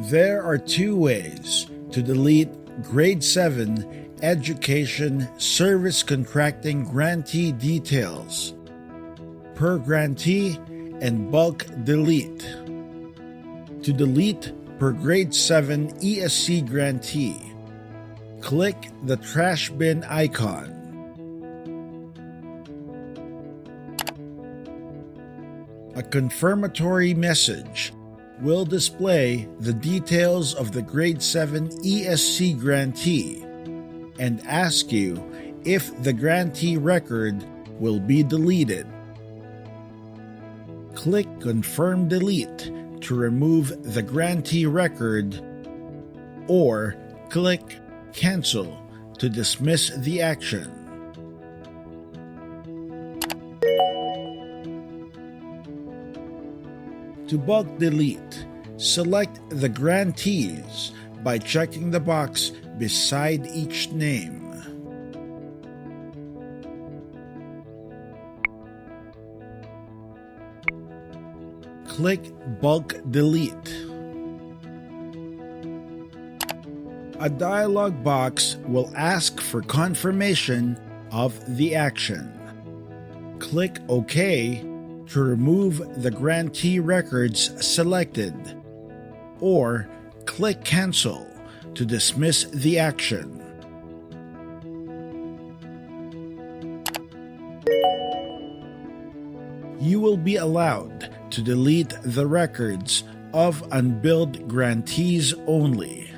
There are two ways to delete Grade 7 Education Service Contracting Grantee details: per grantee and bulk delete. To delete per Grade 7 ESC grantee, click the trash bin icon. A confirmatory message will display the details of the Grade 7 ESC grantee and ask you if the grantee record will be deleted. Click Confirm Delete to remove the grantee record, or click Cancel to dismiss the action. To bulk delete, select the grantees by checking the box beside each name. Click Bulk Delete. A dialog box will ask for confirmation of the action. Click OK to remove the grantee records selected, or click Cancel to dismiss the action. You will be allowed to delete the records of unbilled grantees only.